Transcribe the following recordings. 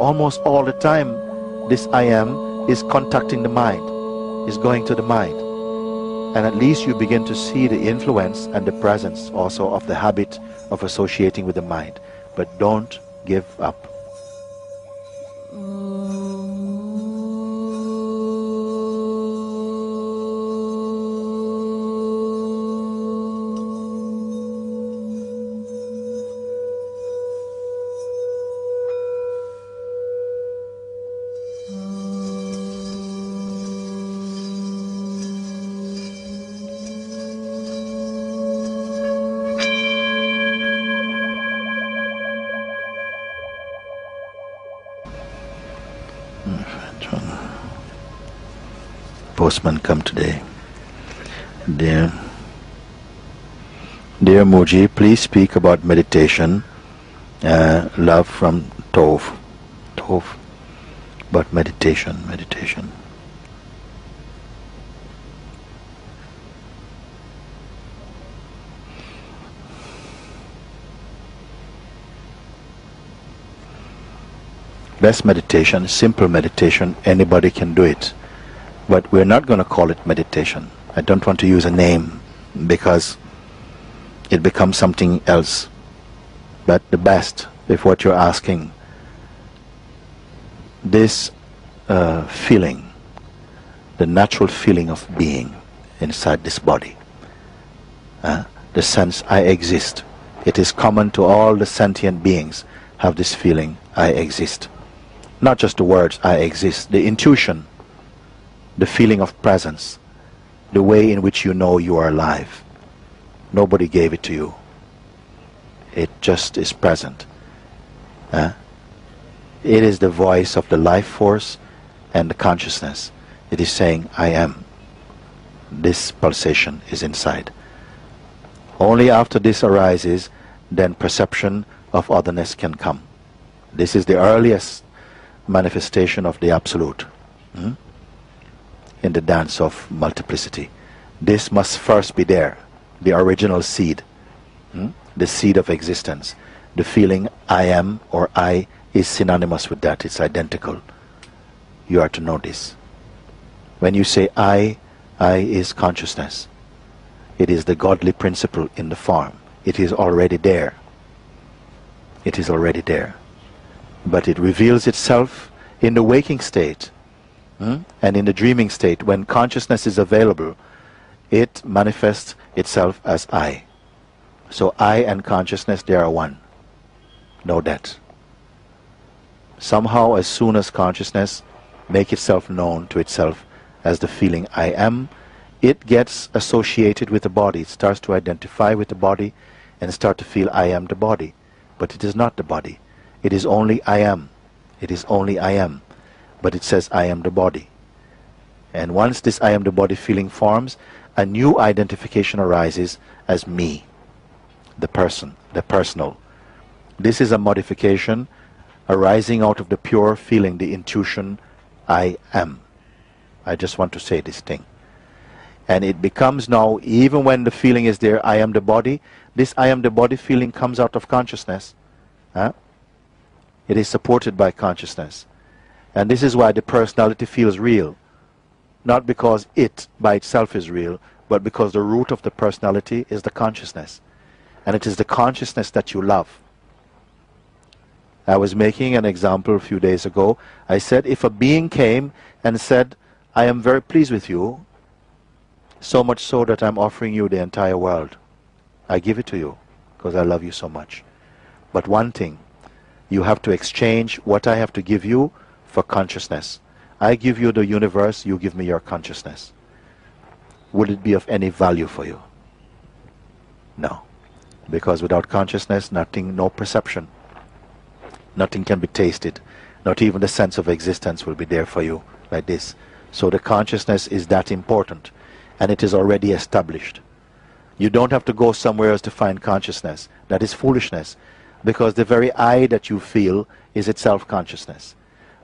almost all the time, this I am is contacting the mind, is going to the mind. And at least you begin to see the influence and the presence also of the habit of associating with the mind. But don't give up. Postman come today. Dear Mooji, please speak about meditation, love from Tove, but meditation. Best meditation, simple meditation, anybody can do it. But we're not going to call it meditation. I don't want to use a name because it becomes something else. But the best, if what you're asking, this feeling, the natural feeling of being inside this body, the sense I exist, it is common to all the sentient beings have this feeling, I exist. Not just the words, I exist, the intuition, the feeling of presence, the way in which you know you are alive. Nobody gave it to you. It just is present. It is the voice of the life force and the consciousness. It is saying, I am. This pulsation is inside. Only after this arises, then perception of otherness can come. This is the earliest manifestation of the Absolute. In the dance of multiplicity. This must first be there, the original seed, the seed of existence. The feeling I am or I is synonymous with that, it's identical. You are to know this. When you say I is consciousness. It is the godly principle in the form. It is already there. It is already there. But it reveals itself in the waking state. And in the dreaming state, when consciousness is available, it manifests itself as I. So I and consciousness, they are one. Know that. Somehow, as soon as consciousness makes itself known to itself as the feeling I am, it gets associated with the body. It starts to identify with the body and start to feel I am the body. But it is not the body. It is only I am. It is only I am. But it says I am the body. And once this I am the body feeling forms, a new identification arises as me, the person, the personal. This is a modification arising out of the pure feeling, the intuition, I am. I just want to say this thing. And it becomes now, even when the feeling is there, I am the body, this I am the body feeling comes out of consciousness. It is supported by consciousness. And this is why the personality feels real. Not because it by itself is real, but because the root of the personality is the consciousness. And it is the consciousness that you love. I was making an example a few days ago. I said, if a being came and said, I am very pleased with you, so much so that I'm offering you the entire world. I give it to you because I love you so much. But one thing, you have to exchange what I have to give you for consciousness. I give you the universe, you give me your consciousness. Would it be of any value for you? No. Because without consciousness, nothing, no perception. Nothing can be tasted. Not even the sense of existence will be there for you like this. So the consciousness is that important. And it is already established. You don't have to go somewhere else to find consciousness. That is foolishness. Because the very I that you feel is itself consciousness.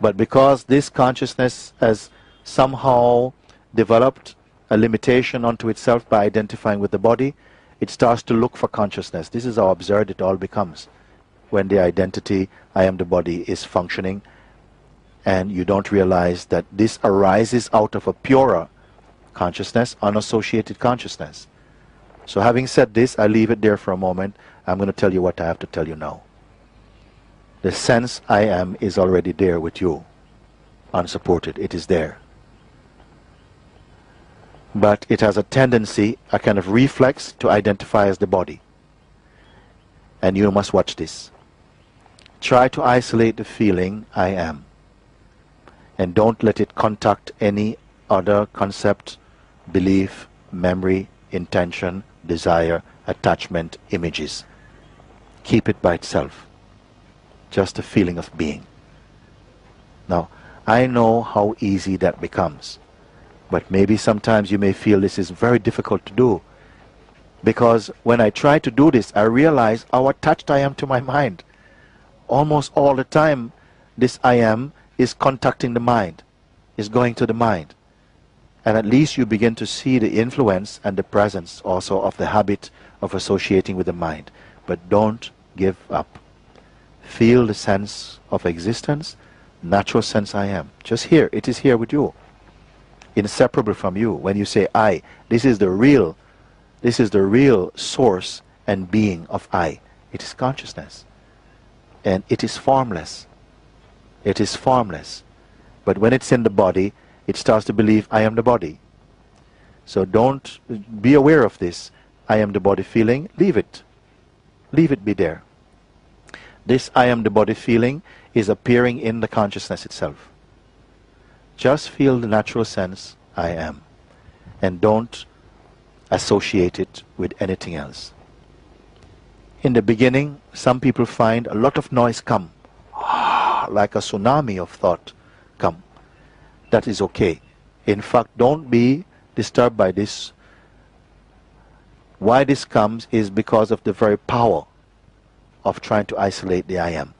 But because this consciousness has somehow developed a limitation onto itself by identifying with the body, it starts to look for consciousness. This is how absurd it all becomes. When the identity, I am the body, is functioning and you don't realize that this arises out of a purer consciousness, unassociated consciousness. So having said this, I leave it there for a moment. I'm going to tell you what I have to tell you now. The sense I am is already there with you, unsupported. It is there. But it has a tendency, a kind of reflex, to identify as the body. And you must watch this. Try to isolate the feeling I am. And don't let it contact any other concept, belief, memory, intention, desire, attachment, images. Keep it by itself. Just a feeling of being. Now, I know how easy that becomes. But maybe sometimes you may feel this is very difficult to do. Because when I try to do this, I realize how attached I am to my mind. Almost all the time, this I am is contacting the mind, is going to the mind. And at least you begin to see the influence and the presence also of the habit of associating with the mind. But don't give up. Feel the sense of existence, natural sense I am. Just here, it is here with you. Inseparable from you. When you say I, this is the real source and being of I. It is consciousness. And it is formless. It is formless. But when it's in the body, it starts to believe I am the body. So don't be aware of this. I am the body feeling. Leave it. Leave it be there. This I am the body feeling is appearing in the consciousness itself. Just feel the natural sense I am. And don't associate it with anything else. In the beginning, some people find a lot of noise come. Like a tsunami of thought come. That is okay. In fact, don't be disturbed by this. Why this comes is because of the very power of trying to isolate the I am.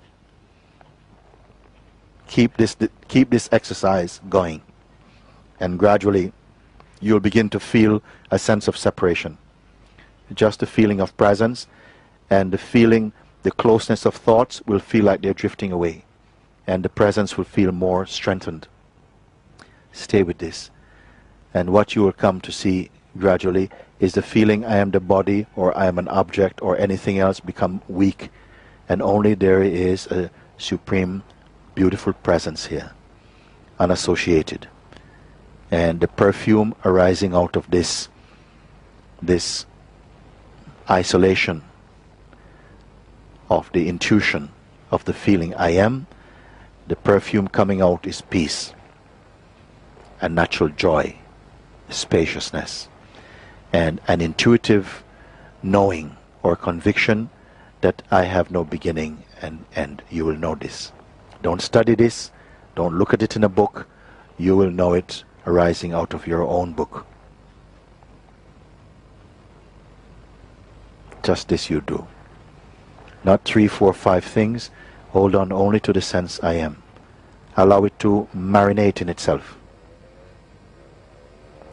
Keep this exercise going, and gradually you'll begin to feel a sense of separation. Just the feeling of presence and the closeness of thoughts will feel like they're drifting away, and the presence will feel more strengthened. Stay with this, and what you will come to see gradually is the feeling I am the body or I am an object or anything else become weak, and only there is a supreme beautiful presence here, unassociated. And the perfume arising out of this isolation of the intuition of the feeling I am, the perfume coming out is peace, a natural joy, spaciousness, and an intuitive knowing or conviction that I have no beginning and end. You will know this. Don't study this. Don't look at it in a book. You will know it arising out of your own book. Just this you do. Not 3, 4, 5 things. Hold on only to the sense I am. Allow it to marinate in itself.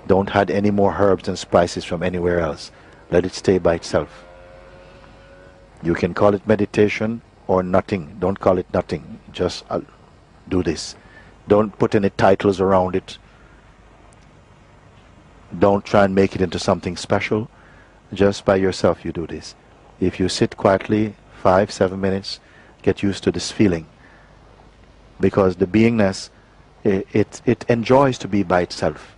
Don't add any more herbs and spices from anywhere else. Let it stay by itself. You can call it meditation or nothing. Don't call it nothing. Just do this. Don't put any titles around it. Don't try and make it into something special. Just by yourself you do this. If you sit quietly 5, 7 minutes, get used to this feeling. Because the beingness, it enjoys to be by itself.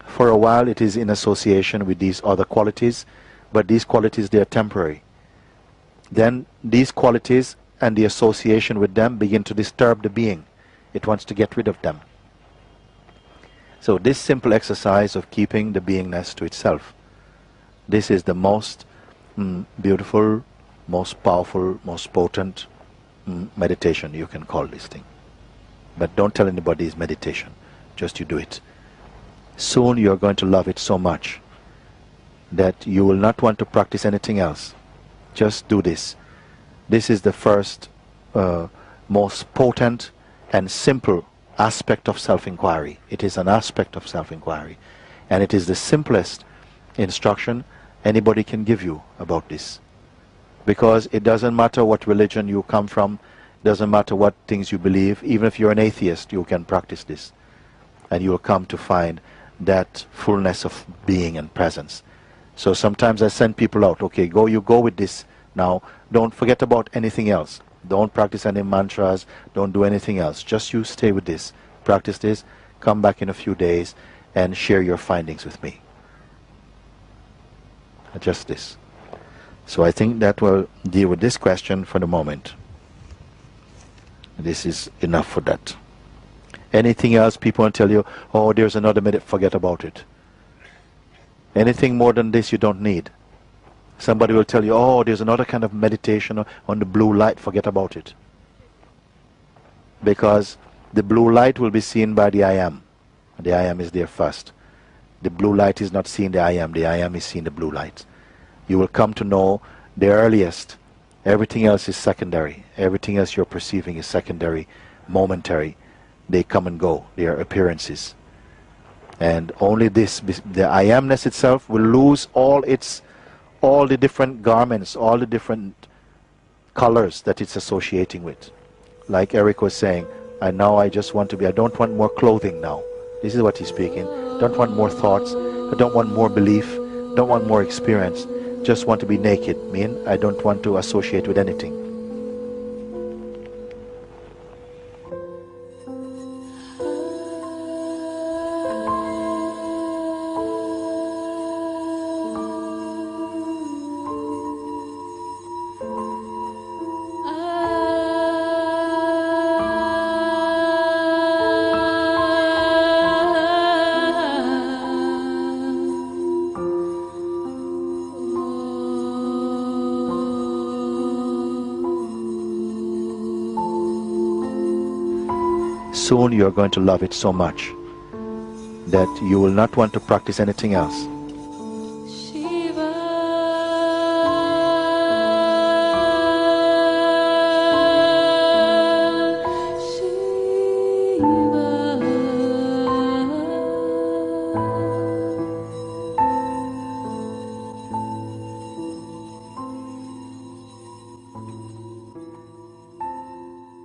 For a while it is in association with these other qualities, but these qualities, they are temporary. Then these qualities and the association with them begin to disturb the being. It wants to get rid of them. So this simple exercise of keeping the beingness to itself, this is the most beautiful, most powerful, most potent meditation you can call this thing. But don't tell anybody it's meditation. Just you do it. Soon you're going to love it so much that you will not want to practice anything else. Just do this. This is the first, most potent and simple aspect of self-inquiry. It is an aspect of self-inquiry. And it is the simplest instruction anybody can give you about this. Because it doesn't matter what religion you come from, Doesn't matter what things you believe. Even if you're an atheist, you can practice this. And you will come to find that fullness of being and presence. So sometimes I send people out, okay, you go with this now. Don't forget about anything else. Don't practice any mantras. Don't do anything else. Just you stay with this. Practice this. Come back in a few days and share your findings with me. Just this. So I think that will deal with this question for the moment. This is enough for that. Anything else, people will tell you, oh, there's another minute, forget about it. Anything more than this you don't need. Somebody will tell you, oh, there's another kind of meditation on the blue light, forget about it. Because the blue light will be seen by the I am. The I am is there first. The blue light is not seeing the I am is seeing the blue light. You will come to know the earliest. Everything else is secondary. Everything else you're perceiving is secondary, momentary. They come and go. They are appearances. And only this, the I amness itself, will lose all the different garments, all the different colors that it's associating with. Like Eric was saying, I just want to be, I don't want more clothing now. This is what he's speaking. Don't want more thoughts. I don't want more belief. Don't want more experience. Just want to be naked. I don't want to associate with anything. Soon you are going to love it so much that you will not want to practice anything else.